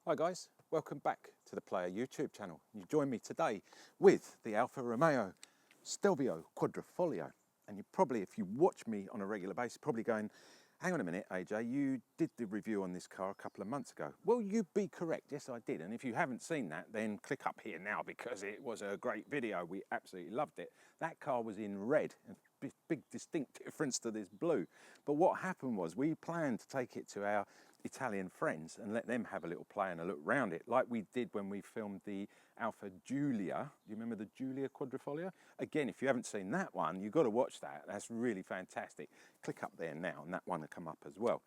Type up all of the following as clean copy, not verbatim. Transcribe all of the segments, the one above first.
Hi guys, welcome back to the Player YouTube channel. You join me today with the Alfa Stelvio Quadrifoglio. And you probably, if you watch me on a regular basis, probably going, hang on a minute AJ, you did the review on this car a couple of months ago. Well, you'd be correct, yes I did. And if you haven't seen that, then click up here now because it was a great video. We absolutely loved it. That car was in red, a big distinct difference to this blue. But what happened was we planned to take it to our Italian friends and let them have a little play and a look round it, like we did when we filmed the Alfa Giulia. You remember the Giulia Quadrifoglio? Again, if you haven't seen that one, you've got to watch that. That's really fantastic. Click up there now and that one will come up as well.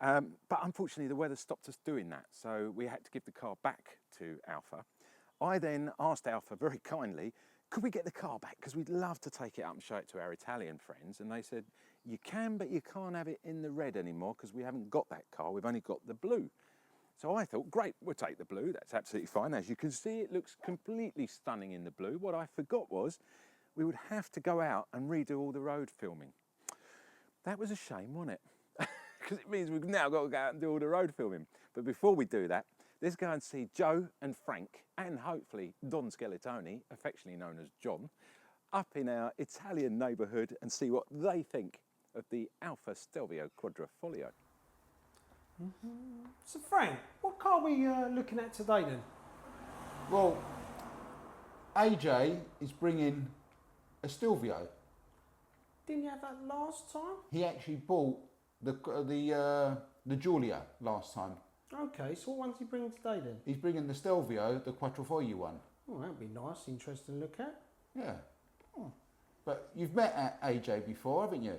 But unfortunately the weather stopped us doing that, so we had to give the car back to Alfa. I then asked Alfa very kindly, could we get the car back? Because we'd love to take it up and show it to our Italian friends. And they said, you can, but you can't have it in the red anymore because we haven't got that car. We've only got the blue. So I thought, great, we'll take the blue. That's absolutely fine. As you can see, it looks completely stunning in the blue. What I forgot was we would have to go out and redo all the road filming. That was a shame, wasn't it? Because it means we've now got to go out and do all the road filming. But before we do that, let's go and see Joe and Frank, and hopefully Don Skeletoni, affectionately known as John, up in our Italian neighbourhood and see what they think of the Alfa Stelvio Quadrifoglio. So Frank, what car are we looking at today then? Well, AJ is bringing a Stelvio. Didn't you have that last time? He actually bought the Giulia last time. Okay, so what one's he bringing today then? He's bringing the Stelvio, the Quadrifoglio one. Oh, that'd be nice, interesting to look at. Yeah. Oh. But you've met AJ before, haven't you?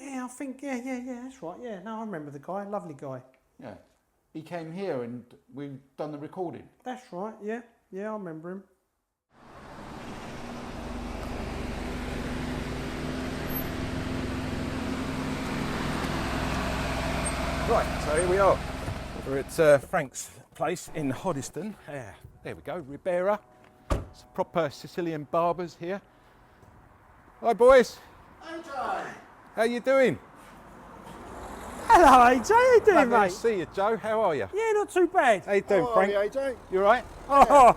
Yeah, I think, yeah, that's right. Yeah, no, I remember the guy, lovely guy. Yeah. He came here and we've done the recording. That's right, yeah, I remember him. Right, so here we are. We're at Frank's place in Hoddesdon. There we go, Ribera. It's proper Sicilian barbers here. Hi boys. AJ! How you doing? Hello AJ, how you doing Lovely mate? to see you, Joe. How are you? Yeah, not too bad. How you doing, How are Frank? you, AJ? You all right? Oh,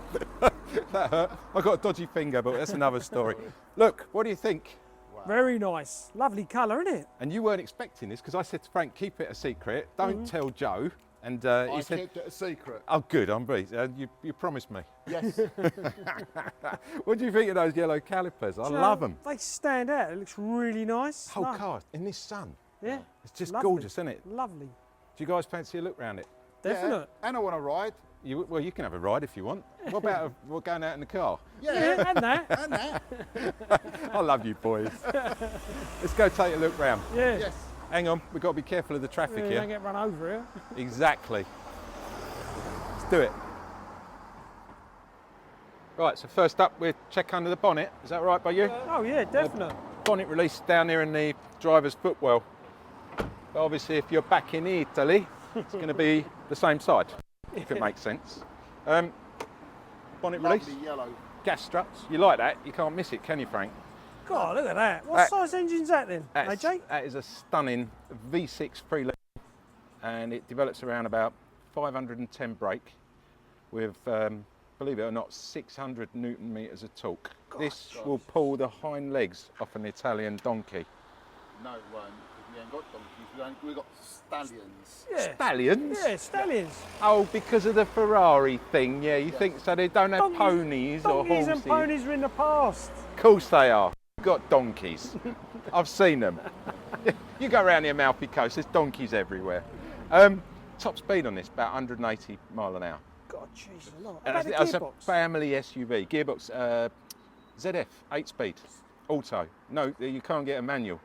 That hurt. I got a dodgy finger, but that's another story. Look, what do you think? very nice. Lovely colour, isn't it? And you weren't expecting this because I said to Frank, keep it a secret. Don't tell Joe. And he I said, kept it a secret. oh, good, I'm pleased. You promised me. Yes. What do you think of those yellow calipers? I love them. They stand out. It looks really nice. Whole car in this sun. Yeah. It's just Lovely. gorgeous, isn't it? Lovely. Do you guys fancy a look round it? Definite. Yeah. And I want to ride. Well, you can have a ride if you want. What about we're going out in the car? Yeah, and that. And that. I love you boys. Let's go take a look round. Yeah. Yes. Hang on, we've got to be careful of the traffic Don't here. get run over here. Exactly. Let's do it. Right, so first up we'll check under the bonnet. Is that right by you? Oh yeah, definite. Bonnet release down here in the driver's footwell. But obviously if you're back in Italy, it's going to be the same side, if it makes sense. Bonnet release, Lovely yellow. gas struts. You like that? You can't miss it, can you, Frank? God, look at that. What size engine's that then, That AJ? is a stunning V6 3-litre, and it develops around about 510 brake with, believe it or not, 600 Newton meters of torque. This will pull the hind legs off an Italian donkey. No, it won't. We ain't got donkeys. We've got stallions. Yeah. Stallions? Yeah, stallions. Oh, because of the Ferrari thing, yeah, you think so? They don't have ponies or Donkeys horses? and ponies are in the past. Of course they are. Got donkeys. I've seen them. You go around the Amalfi Coast, there's donkeys everywhere. Top speed on this, about 180 mile an hour. God, jeez, a lot. And How about the that's a gearbox? family SUV. Gearbox, ZF, 8-speed, auto. No, you can't get a manual.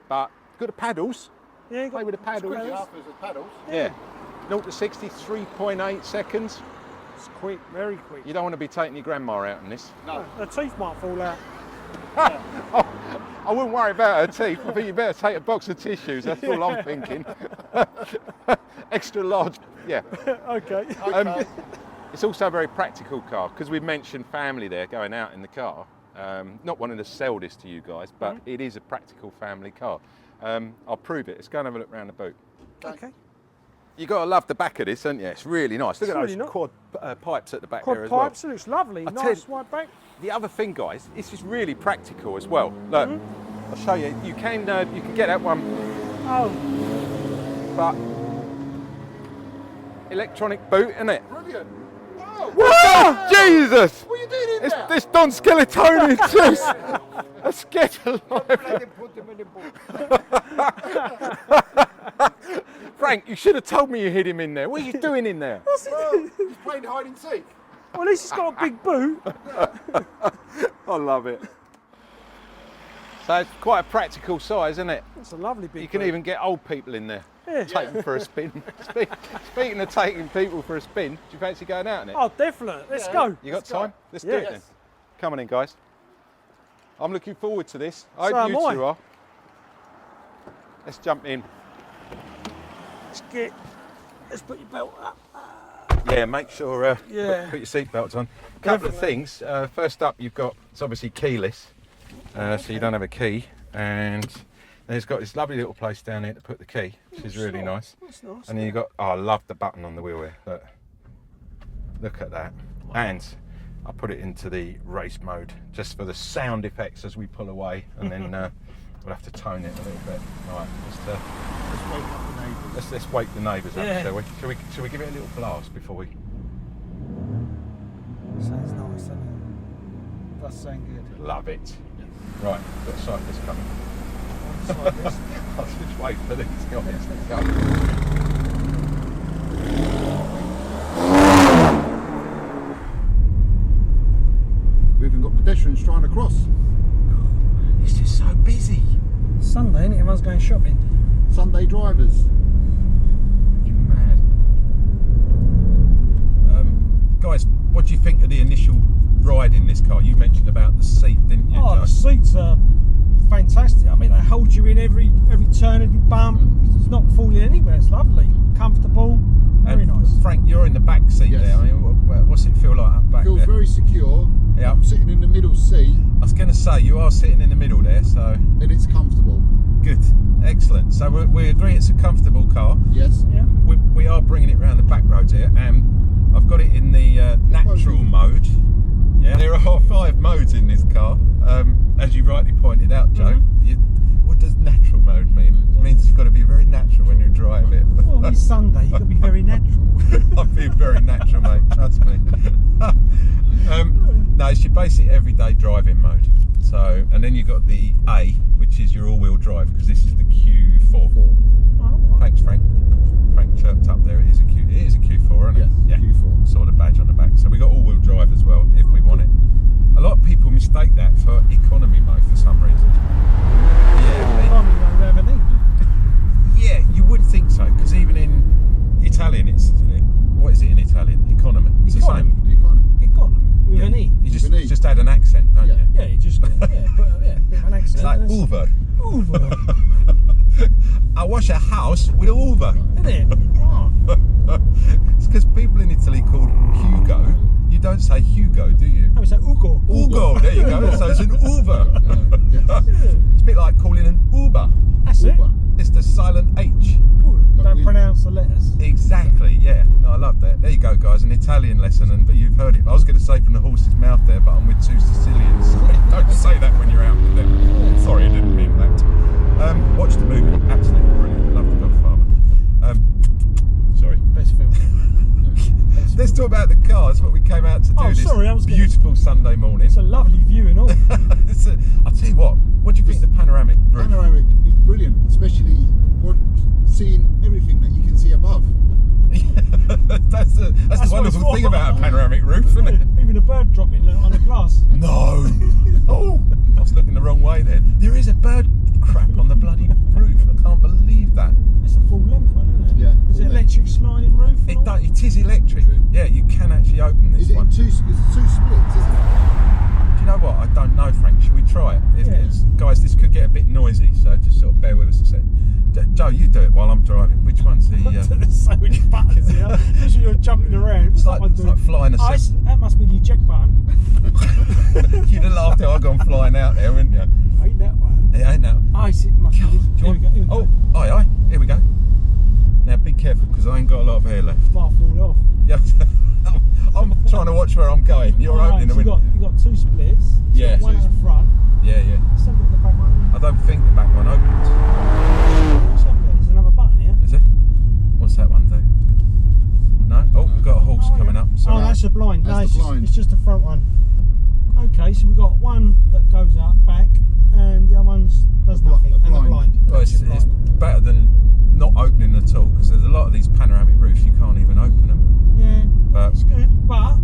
But got the paddles. Yeah, you Play with the paddles. The Alphas with paddles. Yeah. 0 to 60, 3.8 seconds. It's quick, very quick. You don't want to be taking your grandma out in this. No. The teeth might fall out. Oh, I wouldn't worry about her teeth. I think you better take a box of tissues. That's all I'm thinking. Extra large. Yeah. Okay. Okay. It's also a very practical car because we mentioned family there going out in the car. Not wanting to sell this to you guys, but it is a practical family car. I'll prove it. Let's go and have a look around the boot. Okay. You got to love the back of this, don't you? It's really nice. Look at really those nice. quad pipes at the back Quad there as pipes, well. it looks lovely. I tell Nice you- wide back. The other thing, guys, this is really practical as well. Look, I'll show you. You can get that one, Oh, but electronic boot, isn't it? Brilliant. Oh, Whoa! Jesus! what are you doing in It's there? this Don Skeletoni juice. I scared alive. Frank, you should have told me you hid him in there. What are you doing in there? what's he doing? He's playing hide and seek. Well, at least he's got a big boot. I love it. So it's quite a practical size, isn't it? It's a lovely big You can boot. even get old people in there. Yeah. Take them for a spin. Speaking of taking people for a spin, do you fancy going out in it? Oh, definitely. Let's go. You got time? Let's do Yeah. it then. Yes. Come on in, guys. I'm looking forward to this. I So hope am you I. two are. Let's jump in. Let's put your belt up. Yeah, make sure Yeah. put your seatbelts on. A couple of things. First up, you've got, it's obviously keyless, so you don't have a key. And there's got this lovely little place down here to put the key, which is really nice. That's nice. And then you've got, oh, I love the button on the wheel here. Look at that. And I put it into the race mode just for the sound effects as we pull away, and then we'll have to tone it a little bit. Right, Let's wake up the neighbours. let's wake the neighbours up, Yeah. shall we? Shall we give it a little blast before we? Sounds nice, doesn't it? Does sound good. Love it. Right, got a cyclist coming. Cyclist. I'll just wait for these guys to come. We've even got pedestrians trying to cross. It's just so busy. Sunday, isn't it? Everyone's going shopping. Sunday drivers. You're mad. Guys, what do you think of the initial ride in this car? You mentioned about the seat, didn't you, Oh, Joe? the seats are fantastic. I mean, they hold you in every turn, every bump. It's not falling anywhere. It's lovely, comfortable, very And nice. Frank, you're in the back seat Yes. there. I mean, what's it feel like up back Feels there? very secure. Yeah. I'm sitting in the middle seat I was going to say, you are sitting in the middle there, so and it's comfortable. good. Excellent. So we agree it's a comfortable car. Yes. Yeah. We are bringing it around the back roads here, and I've got it in the natural mode. Yeah, there are 5 modes in this car, as you rightly pointed out, Joe. What does natural mode mean? It means you've got to be very natural when you drive it. Well, it's Sunday. You've got to be very natural. I'm being very natural, mate. Trust me. No, it's your basic everyday driving mode. So, and then you've got the A, which is your all-wheel drive, because this is the Q4. Oh, Thanks, Frank. Frank chirped up there. It is a Q4, isn't it? Yes, Q4. Saw the badge on the back. So we got all-wheel drive as well, if we want it. A lot of people mistake that for economy mode for some reason. Yeah, Tommy, you don't have any. yeah, you would think so, because even in Italian, it's what is it in Italian? Economy. It's the Economy. same. The economy. Economy with an E. You With an E. just add an accent, don't Yeah. you? Yeah, you just put a bit of an accent. It's like That's- Uber. Uber, I wash a house with an Uber. isn't it? Oh, It's because people in Italy called Hugo. You don't say Hugo, do you? how we say Ugo. Ugo, there you go. So it's an Uber. Yes. It's a bit like calling an Uber. That's it. Uber. It's the silent H. Don't pronounce the letters. Exactly, yeah. No, I love that. There you go, guys. An Italian lesson, but you've heard it. I was going to say from the horse's mouth there, but I'm with 2 Sicilians. Don't say that when you're out with them. Sorry, I didn't mean that. Watch the movie. Absolutely brilliant. Love The Godfather. Sorry. Best film. Let's talk about the car. That's what we came out to do. Oh, this sorry, I was gonna- beautiful Sunday morning. It's a lovely view and all. I'll tell you what do you think of the panoramic roof? Panoramic is brilliant, especially seeing everything that you can see above. that's the That's what wonderful it's thing for. about a panoramic roof, isn't it? Even a bird dropping on the glass. No. Oh, I was looking the wrong way then. There is a bird crap on the bloody roof. I can't believe that. It's a full length one, isn't it? Yeah, Is it full electric sliding roof? and all? It is electric. True. Yeah, you can actually open this Is it one. in two? It's 2 splits, isn't it? Do you know what? I don't know, Frank. Should we try it? Yeah. Guys, this could get a bit noisy, so just sort of bear with us a sec. Joe, you do it while I'm driving. Which one's the? There's so many buttons here. Just you're jumping around. What's It's that one like doing? flying a Oh, that must be the eject button. You'd have laughed if I'd gone flying out there, wouldn't you? Ain't that one? It ain't now. I see. It must be. Do you Here we want- go. Here we go. Oh, aye. Here we go. Now be careful because I ain't got here left. Might fall off. Yeah. I'm trying to watch where I'm going. You're opening the so window. you got 2 splits. So Yeah. you've got one at the front. Yeah, yeah. Let's have a look at the back one. I don't think the back one opens. Let's have a look. There's another button here. Is it? What's that one do? No? Oh, we've got a horse coming up. Oh, Sorry. that's a blind. No, That's it's the just, blind. it's just the front one. Okay, so we've got one that goes up back, and the other one does nothing. And the blind. Well, it's better than not opening at all, because there's a lot of these panoramic roofs you can't even open them. Yeah, But it's good, but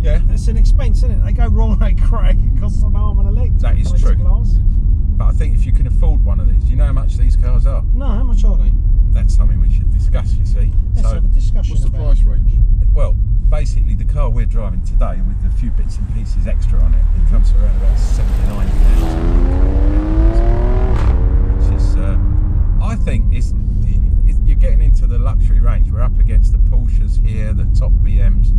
yeah, it's an expense, isn't it? They go wrong, they crack. It costs an arm and a leg. That is Plate true. glass. but I think if you can afford one of these, do you know how much these cars are? No, how much are they? That's something we should discuss, you see. Let's have a discussion What's the about price range? Well, basically the car we're driving today with a few bits and pieces extra on it, it comes to around about 79,000, which is, I think you're getting into the luxury range. We're up against the Porsches here, the top BMs.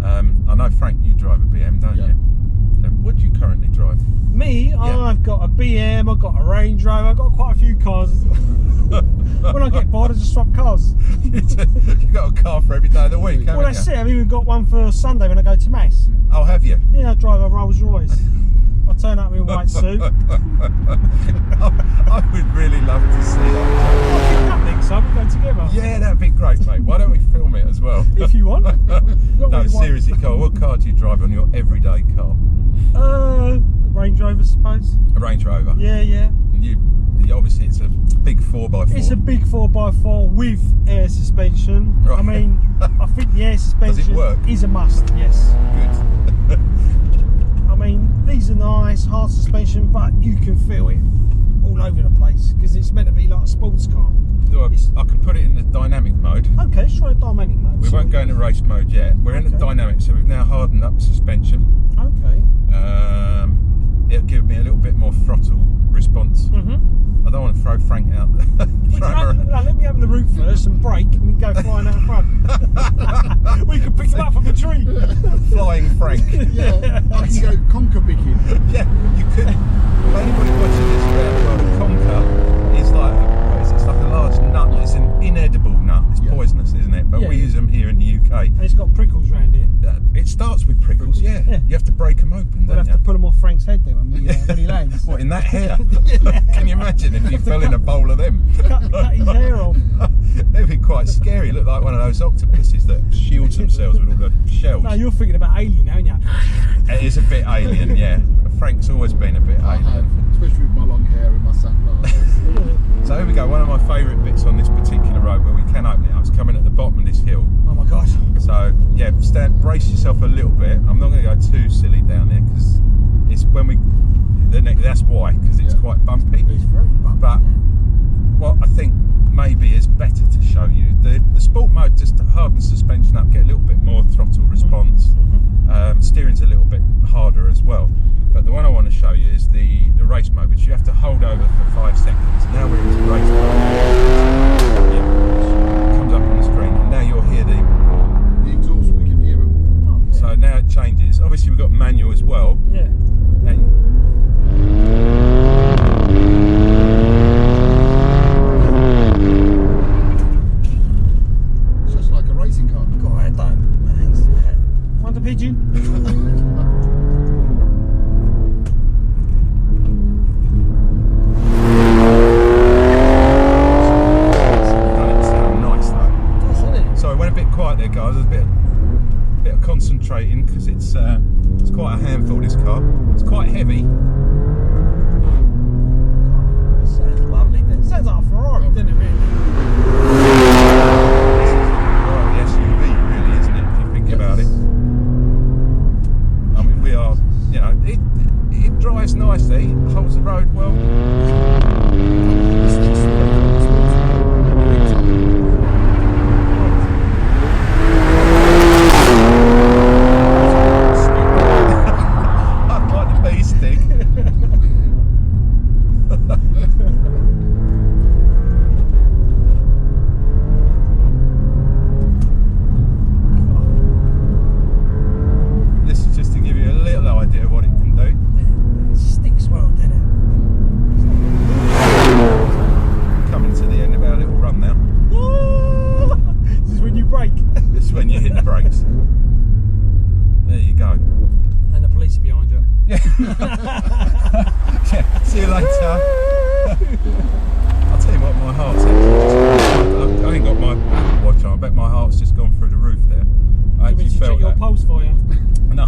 I know, Frank, you drive a BM, don't you? What do you currently drive? Me, I've got a BM, I've got a Range Rover, I've got quite a few cars. When I get bored, I just swap cars. You've got a car for every day of the week, haven't Well, that's you? it. I've even got one for Sunday when I go to Mass. Oh, have you? Yeah, I drive a Rolls Royce. I turn up in a white suit. I would really love to see that. I'll pick it up next time, we'll go together. Yeah, that'd be great, mate. Why don't we film it as well? If you want. No, seriously, Carl, what car do you drive on your everyday car? Range Rover, I suppose. A Range Rover? Yeah, yeah. And you obviously, it's a big 4x4. It's a big 4x4 with air suspension. Right. I mean, I think the air suspension work? is a must, yes. Good. I mean, these are nice, hard suspension, but you can feel it all over the place because it's meant to be like a sports car. Well, I can put it in the dynamic mode. Okay, let's try the dynamic mode. We won't go into race mode yet. We're in the dynamic, so we've now hardened up suspension. Okay. It'll give me a little bit more throttle response. I don't want to throw Frank out there. Let me open the roof first and brake and then go flying out the front. We could pick him up from the tree. Flying Frank. Yeah, I can go conker picking. Yeah, you could. For anybody watching this around the world, a conker is like, what is it? It's like a large nut. It's an inedible nut. It's poisonous, isn't it? But we use them here in the UK. And it's got prickles round it. It starts with prickles, yeah. You have to break them open, We'll don't have you? to pull them off Frank's head then when he lands. What, in that hair? Can you imagine if you fell in a bowl of them? Cut his hair off. They'd be quite scary. Look like one of those octopuses that shields themselves with all the shells. No, you're thinking about Alien now, aren't you? It is a bit alien, yeah. Frank's always been a bit I have, alien. especially with my long hair and my sunglasses. So here we go. One of my favourite bits on this particular road where we can open it up is coming at the bottom of this hill. Oh my God. So yeah, brace yourself a little bit. I'm not going to go too silly down there because it's when we. That's why, because it's quite bumpy. It's very bumpy. But what I think maybe is better to show you the sport mode, just to harden suspension up, get a little bit more throttle response. Steering's a little bit harder as well. But the one I want to show you is the race mode, which you have to hold over for 5 seconds. Now we're into race mode. Yeah, which comes up on the screen, and now you'll hear the exhaust, we can hear them. Oh, yeah. So now it changes. Obviously we've got manual as well. Yeah. And It's just like a racing car. Go ahead, don't. Want a pigeon? it sounds nice though. Doesn't it? So I went a bit quiet there, guys. There's a bit of concentrating because it's quite a handful. This car. It's quite heavy. Sounds lovely. It sounds like a Ferrari, doesn't it, really? Well, the SUV, really, isn't it? If you think about it. I mean, we are. You know, it drives nicely, holds the road well. I'd like the bee stick. This is just to give you a little idea of what it can do. It sticks well, doesn't it? later. I'll tell you what, my heart's actually I ain't got my Apple Watch on. I bet my heart's just gone through the roof there. I Do you actually want me to felt check your that. pulse for you? No, I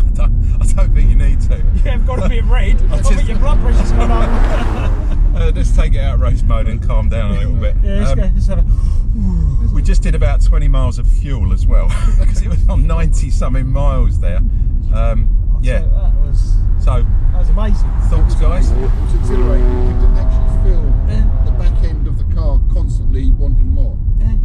don't think you need to. You have got a bit red. I think your blood pressure's gone up. Let's take it out race mode and calm down a little bit. Yeah, let's have a... We just did about 20 miles of fuel as well, because it was on 90 something miles there. Yeah. That was amazing. Thoughts, guys? It was exhilarating. You could actually feel the back end of the car constantly wanting more.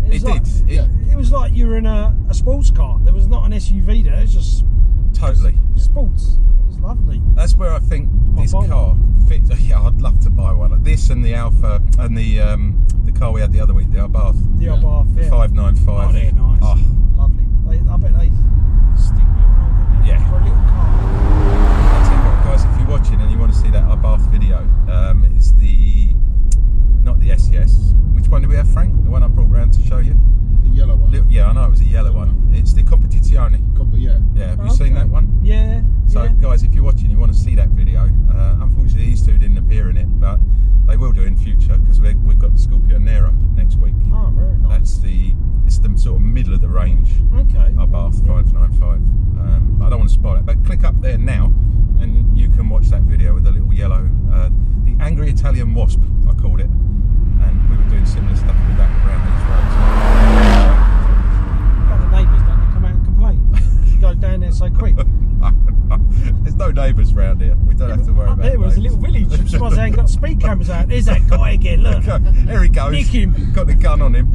It was like you were in a sports car. There was not an SUV there. It was just Totally. sports. It was lovely. That's where I think this car fits. Yeah, I'd love to buy one. This and the Alfa and the car we had the other week, the Abarth. The Abarth, yeah. 595. Oh, they're nice. Oh. Lovely. I bet they stick well, don't they? Yeah. For a little car. I'll tell you what, guys, if you're watching and you want to see that Abarth video, it's not the SES. Which one do we have, Frank? The one I brought round to show you? The yellow one. Yeah, I know it was a yellow one. It's the Competizione. Yeah. Yeah, have you seen that one? Yeah. So, guys, if you're watching, you want to see that video. Unfortunately, these two didn't appear in it, but they will do in future because we've got the Scorpio Nero next week. Oh, very nice. It's the sort of middle of the range. Okay. Abarth 595. I don't want to spoil it, but click up there now, and you can watch that video with the little yellow, the Angry Italian Wasp, I called it, and we were doing similar stuff with that around these roads. Like the neighbours, don't they come out and complain? You go down there so quick. There's no neighbours round here. We don't have to worry about it. There was a little village. I'm surprised they ain't got speed cameras out. There's that guy again, look. There he goes. Nick him. Got the gun on him.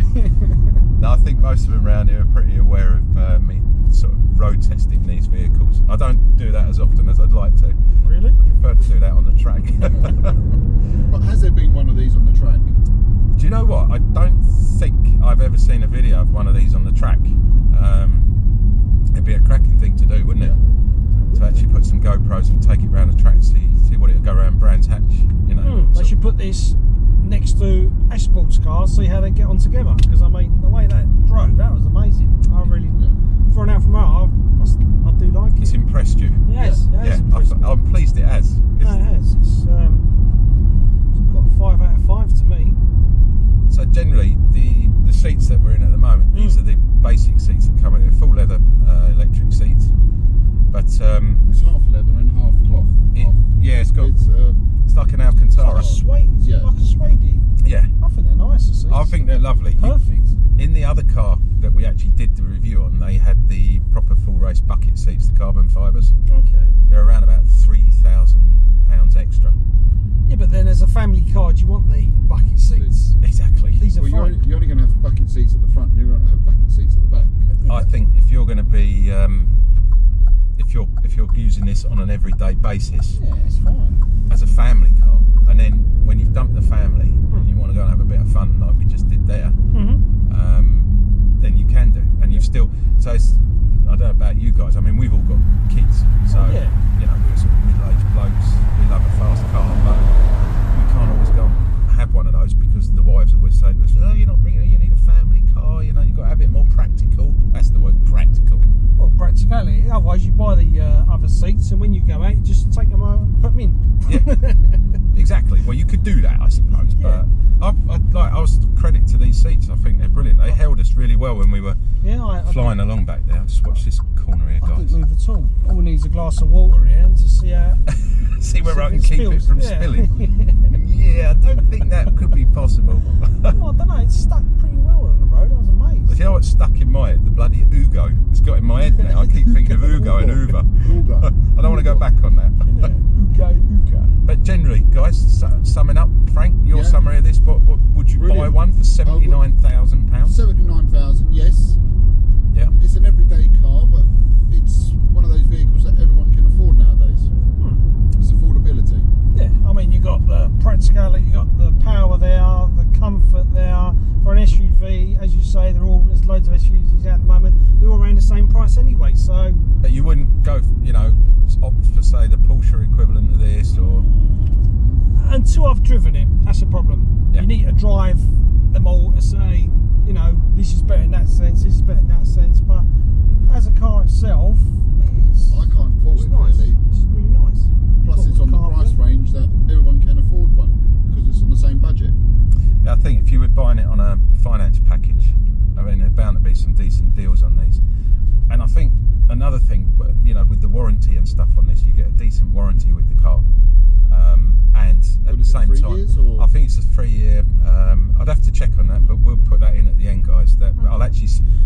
No, I think most of them around here are pretty aware of me sort of road testing these vehicles. I don't do that as often as I'd like to. Really? I prefer to do that on the track. But has there been one of these on the track? Do you know what? I don't think I've ever seen a video of one of these on the track. It'd be a cracking thing to do, wouldn't it? To actually put some GoPros and take it around the track and see what it'll go around Brands Hatch. You know. They should put this next to a sports car, see how they get on together. Because I mean, the way that drove, that was amazing. I really, for an Alfa Romeo, I do like it. It's impressed you. Yes, it has impressed me. I'm pleased it has. No, it has. It's got a 5 out of 5 to me. So generally, the seats that we're in at the moment, these are the basic seats that come with it. Full leather electric seats, but it's half leather and half cloth. It's like an Alcantara. Like a suede. Yeah. Like a suede. Yeah, I think they're nice. The seats. I think they're lovely. Perfect. In the other car that we actually did the review on, they had the proper full race bucket seats, the carbon fibres. Okay. They're around about £3,000 extra. Yeah, but then as a family car, do you want the bucket seats? Exactly. These are Well, fine. you're only going to have bucket seats at the front. You're going to have bucket seats at the back. I think if you're going to be, if you're using this on an everyday basis, Yeah, it's fine. as a family car, and then when you've dumped the family and you want to go and have a bit of fun like we just did there, then you can do, and you've still, so it's, I don't know about you guys, I mean we've all got kids, so you know, we're sort of middle-aged blokes, we love a fast car, but we can't always go and have one of those because the wives always say to us, oh, you're not bringing it, you need a family car, you know, you've got to have it more practical. That's the word, practical. Well, practicality. Otherwise, you buy the other seats, and when you go out, you just take them out and put them in. Yeah, exactly. Well, you could do that, I suppose. But I was credit to these seats. I think they're brilliant. They held us really well when we were flying along back there. Just watch this corner here, I guys. didn't move at all. All we need is a glass of water here and to see how. See where I can it keep it spills. from spilling. Yeah, I don't think that could be possible. Well, I don't know. It's stuck pretty well on the road. I was amazed. But you know what's stuck in my head? The bloody Ugo. It's got in my head now. I keep thinking of Ugo and Uber. I don't want to go back on that. Ugo. But generally, guys, summing up, Frank, your summary of this, what would you buy one for £79,000? £79,000, yes. Yeah. It's an everyday car, but it's one of those vehicles that everyone can afford nowadays. It's affordability. Yeah, I mean, you got the practicality, you got the power there, the comfort there. For an SUV, as you say, there's loads of SUVs out at the moment. They're all around the same price anyway, so. But you wouldn't go, you know, opt for say the Porsche equivalent of this, or. Until I've driven it, that's a problem. Yeah. You need to drive them all to say, you know, this is better in that sense, this is better in that sense. But as a car itself, I can't fault it nice. really. It's really nice. Plus, it's on the price range that everyone can afford one. finance package. I mean, there's bound to be some decent deals on these. And I think another thing, you know, with the warranty and stuff on this, you get a decent warranty with the car. And at the same time, I think it's a 3-year. I'd have to check on that, but we'll put that in at the end, guys. That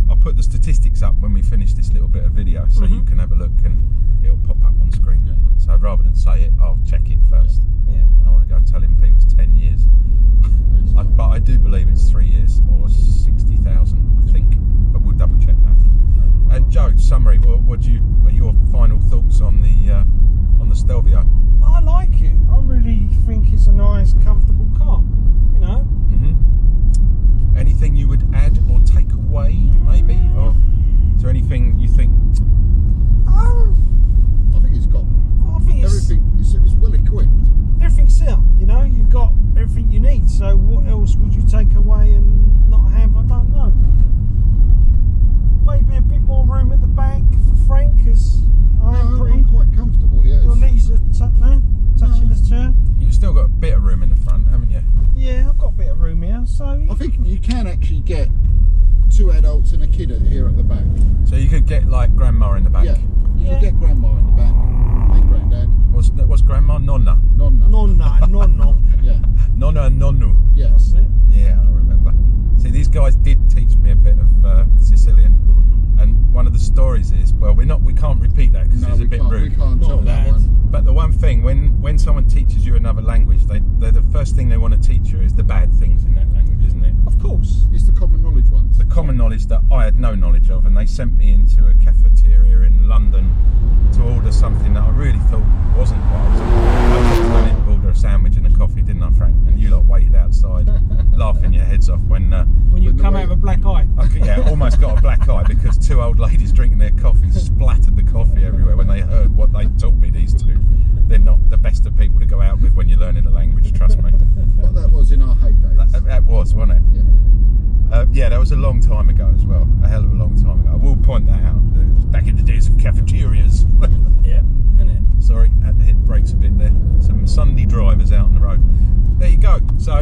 I'll put the statistics up when we finish this little bit of video, so you can have a look and it'll pop up on screen. So rather than say it, I'll check it first. Yeah. I don't want to go telling people it's 10 years. But I do believe it's 3 years or 60,000, I think. But we'll double check that. And Joe, summary. What are your final thoughts on the Stelvio? I like it. I really think it's a nice, comfortable car. You know. Anything you would add or take away, maybe, or is there anything you think? I think it's got everything. It's well equipped. Everything's there. You know, you've got everything you need. So what else would you take away and not have? I don't know. Maybe a bit more room at the back for Frank, because I'm quite comfortable here. Your knees are touching the chair. You've still got a bit of room in the front, haven't you? Yeah, I've got a bit of room here. So I think you can actually get 2 adults and a kid here at the back. So you could get like grandma in the back. Yeah, you can get grandma in the back and granddad. What's grandma? Nonna. Nonna. Yeah. Nonna and nonnu. Yeah. That's it. Yeah, I remember. See, these guys did teach me a bit of Sicilian, and one of the stories is, well, we can't repeat that because it's a bit rude. We can't tell that one. But the one thing, when someone teaches you another language, the first thing they want to teach you is the bad things in that language, isn't it? Of course. It's the common knowledge ones. The common knowledge that I had no knowledge of, and they sent me into a cafeteria in London to order something that I really thought wasn't what I was ordering. I just went in to order a sandwich and a coffee, didn't I, Frank? And you lot waited outside, laughing your heads off when you come out with a black eye. Almost got a black eye because 2 old ladies drinking their coffee splattered the coffee everywhere when they heard what they taught me. These two, they're not the best of people to go out with when you're learning a language. Trust me. But that was in our heydays. That was, wasn't it? Yeah. That was a long time ago as well. A hell of a long time ago. I will point that out. It was back in the days of cafeterias. Yeah, isn't it? Sorry, had to hit brakes a bit there. Some Sunday drivers out on the road. There you go. So,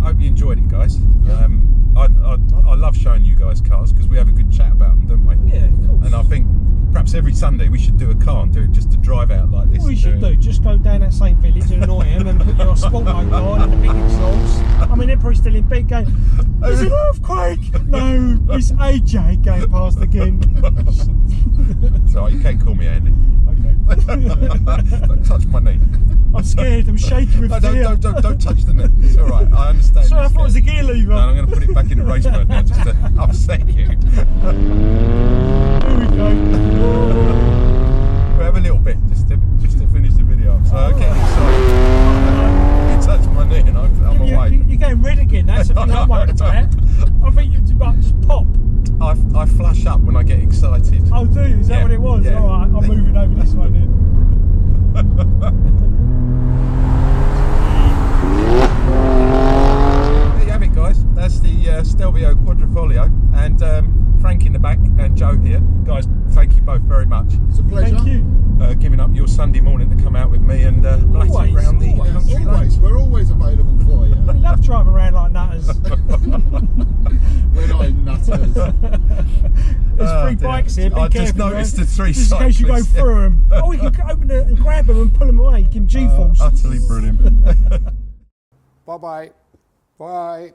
I hope you enjoyed it, guys. Yeah. I love showing you guys cars because we have a good chat about them, don't we? Yeah, of course. And I think perhaps every Sunday we should do a car and do it just to drive out like this. What we should do, just go down that same village and annoy him and put your sport mode on and the big exhaust. I mean, they're probably still in bed going, there's an earthquake! No, it's AJ going past again. So you can't call me Andy. Okay. Don't touch my knee. I'm scared, I'm shaking with fear. Don't touch the knee. It's alright, I understand. Sorry, I thought it was a gear lever. No, I'm going to put it back in the race mode now just to upset you. Here we go. We'll have a little bit just to finish the video. So I'm getting excited. You touch my knee and I'm away. You're getting red again, that's the thing I'm worried about. I think you might just pop. I flush up when I get excited. Oh, do you? Is that what it was? Yeah. Alright, I'm moving over this way then. There you have it, guys. That's the Stelvio Quadrifoglio, and Frank in the back and Joe here. Guys, thank you both very much. It's a pleasure. Thank you. Giving up your Sunday morning to come out with me and blast it around the country lanes. We're always available for you. We love driving around like nutters. We're not nutters. There's 3 bikes here, be careful. I just noticed the 3 just cyclists. in case you go through them. Oh, we can open it and grab them and pull them away. Give them G-force. Utterly brilliant. Bye-bye. Bye.